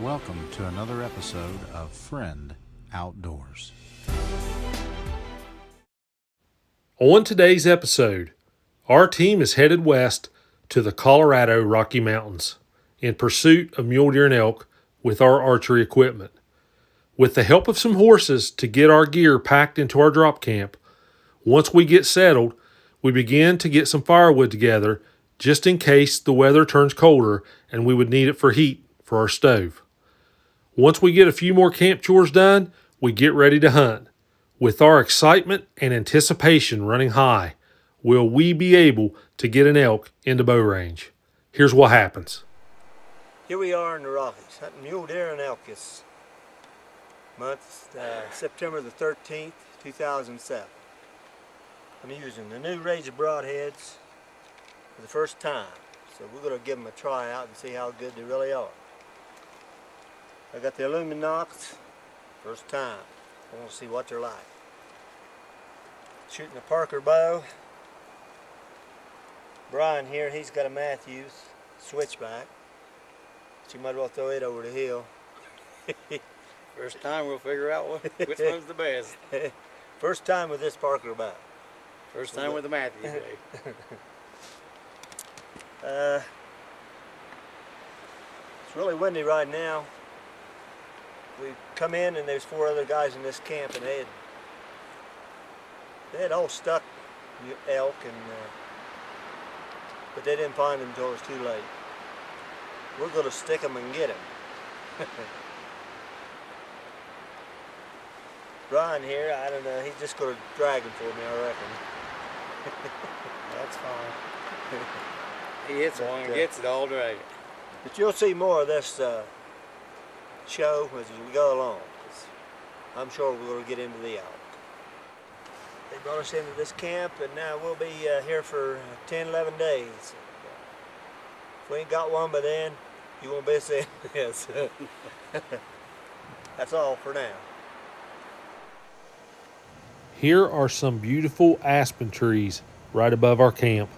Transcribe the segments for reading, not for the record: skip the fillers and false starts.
Welcome to another episode of Friend Outdoors. On today's episode, our team is headed west to the Colorado Rocky Mountains in pursuit of mule deer and elk with our archery equipment. With the help of some horses to get our gear packed into our drop camp, once we get settled, we begin to get some firewood together just in case the weather turns colder and we would need it for heat for our stove. Once we get a few more camp chores done, we get ready to hunt. With our excitement and anticipation running high, will we be able to get an elk into bow range? Here's what happens. Here we are in the Rockies, hunting mule deer and elk this month, September the 13th, 2007. I'm using the new Razor broadheads for the first time, so we're going to give them a try out and see how good they really are. I got the Illuminox, first time. I want to see what they're like. Shooting a Parker bow. Brian here, he's got a Matthews switchback. So you might as well throw it over the hill. First time we'll figure out which one's the best. First time with this Parker bow. First time with the Matthews. It's really windy right now. We come in and there's 4 other guys in this camp, and they had all stuck elk, and but they didn't find them until it was too late. We're going to stick them and get them. Brian here, I don't know, he's just going to drag them for me, I reckon. That's fine. He hits one and gets it all dragging. But you'll see more of this show as we go along. I'm sure we're going to get into the elk. They brought us into this camp, and now we'll be here for 10, 11 days. If we ain't got one by then, you won't be seeing this. That's all for now. Here are some beautiful aspen trees right above our camp.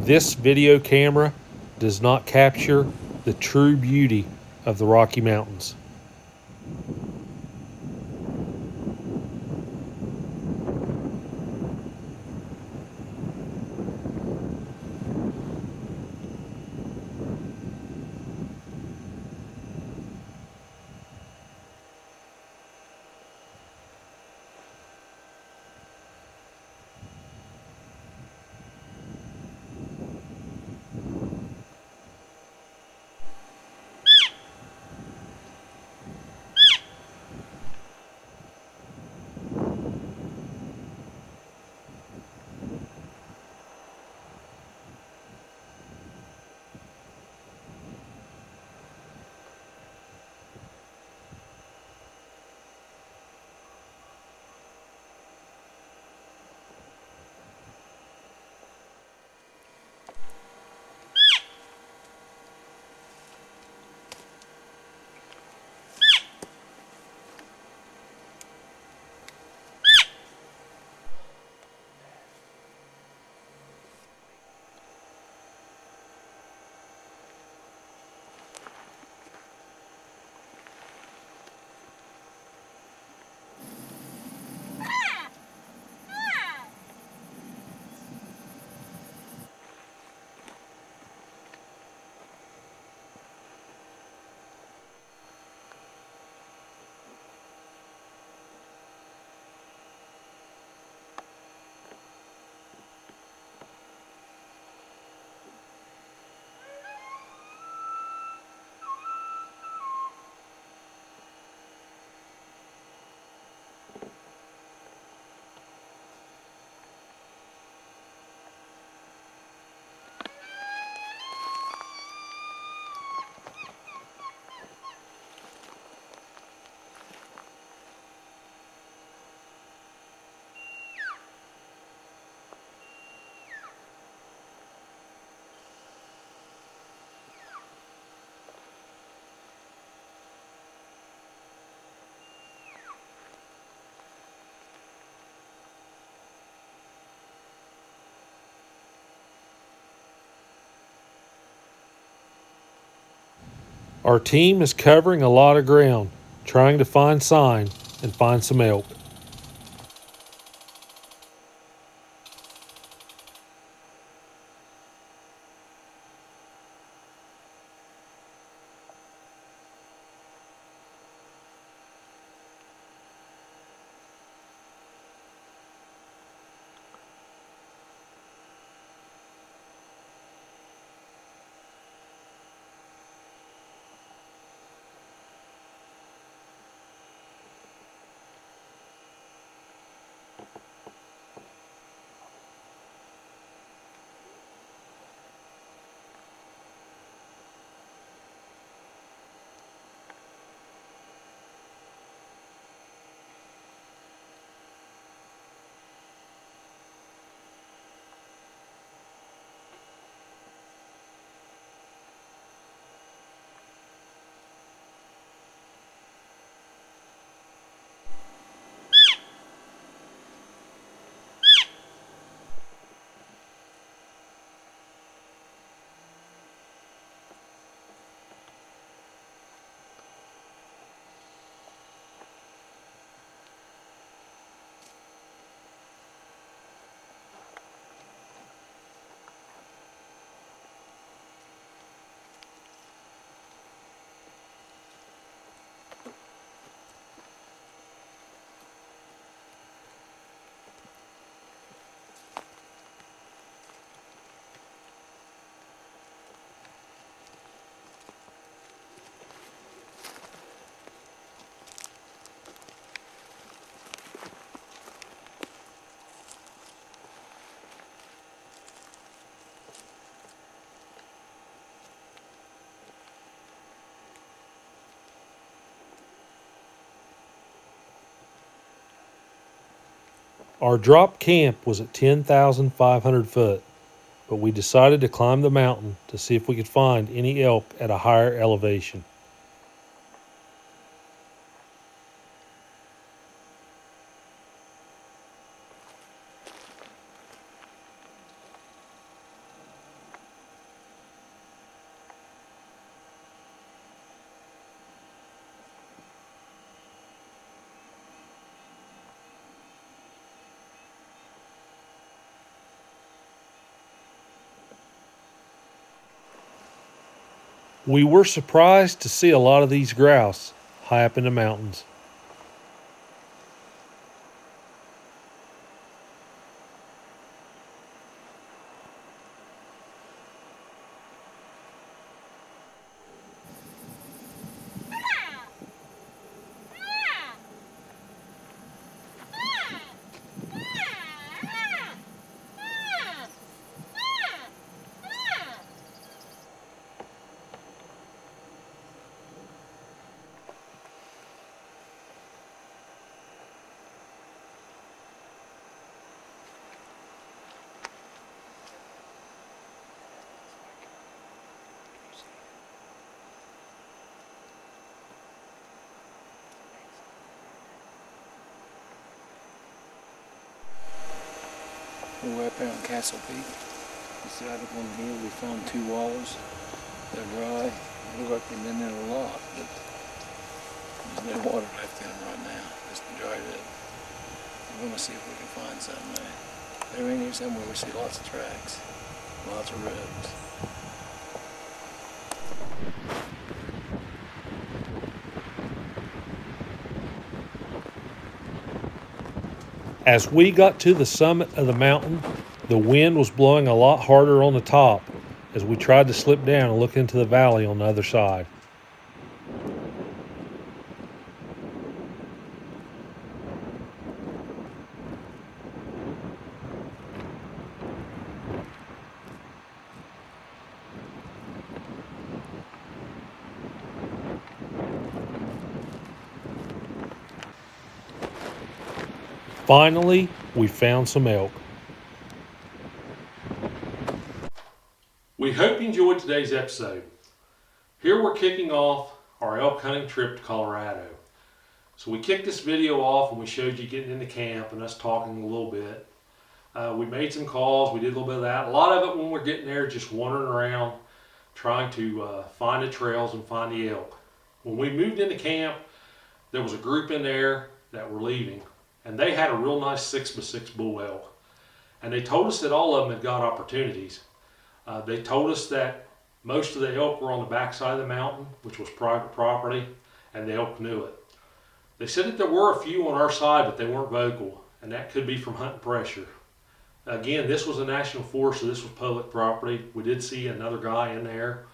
This video camera does not capture the true beauty of the Rocky Mountains. Our team is covering a lot of ground, trying to find sign and find some elk. Our drop camp was at 10,500 foot, but we decided to climb the mountain to see if we could find any elk at a higher elevation. We were surprised to see a lot of these grouse high up in the mountains. We're up here on Castle Peak. Beside up on the hill, we found 2 wallows. They're dry. They look like they've been there a lot, but there's no water left in them right now. Just dried up. We're going to see if we can find something there. They're in here somewhere. We see lots of tracks, lots of rubs. As we got to the summit of the mountain, the wind was blowing a lot harder on the top as we tried to slip down and look into the valley on the other side. Finally, we found some elk. We hope you enjoyed today's episode. Here we're kicking off our elk hunting trip to Colorado. So we kicked this video off and we showed you getting into camp and us talking a little bit. We made some calls, we did a little bit of that. A lot of it when we're getting there just wandering around, trying to find the trails and find the elk. When we moved into camp, there was a group in there that were leaving, and they had a real nice 6x6 bull elk. And they told us that all of them had got opportunities. They told us that most of the elk were on the backside of the mountain, which was private property, and the elk knew it. They said that there were a few on our side, but they weren't vocal, and that could be from hunting pressure. Again, this was a national forest, so this was public property. We did see another guy in there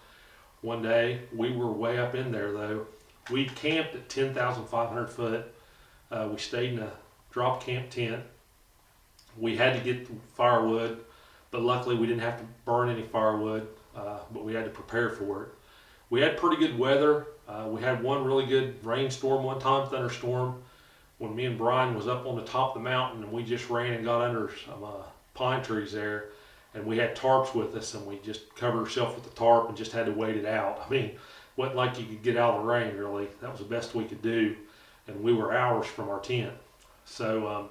one day. We were way up in there though. We camped at 10,500 foot. We stayed in a drop camp tent. We had to get firewood, but luckily we didn't have to burn any firewood, but we had to prepare for it. We had pretty good weather. We had one really good rainstorm one time, thunderstorm, when me and Brian was up on the top of the mountain, and we just ran and got under some pine trees there, and we had tarps with us, and we just covered ourselves with the tarp and just had to wait it out. I mean, wasn't like you could get out of the rain really. That was the best we could do, and we were hours from our tent. So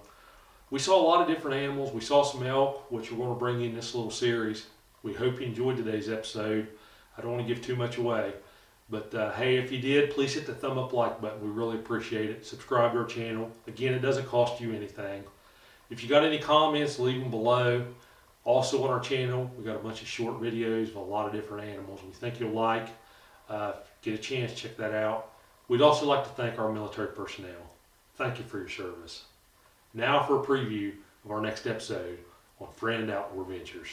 we saw a lot of different animals. We saw some elk, which we're going to bring you in this little series. We hope you enjoyed today's episode. I don't want to give too much away, but hey, if you did, please hit the thumb up like button. We really appreciate it. Subscribe to our channel. Again, it doesn't cost you anything. If you got any comments, leave them below. Also on our channel, we got a bunch of short videos of a lot of different animals we think you'll like. Get a chance, check that out. We'd also like to thank our military personnel. Thank you for your service. Now for a preview of our next episode on Friend Outdoor Ventures.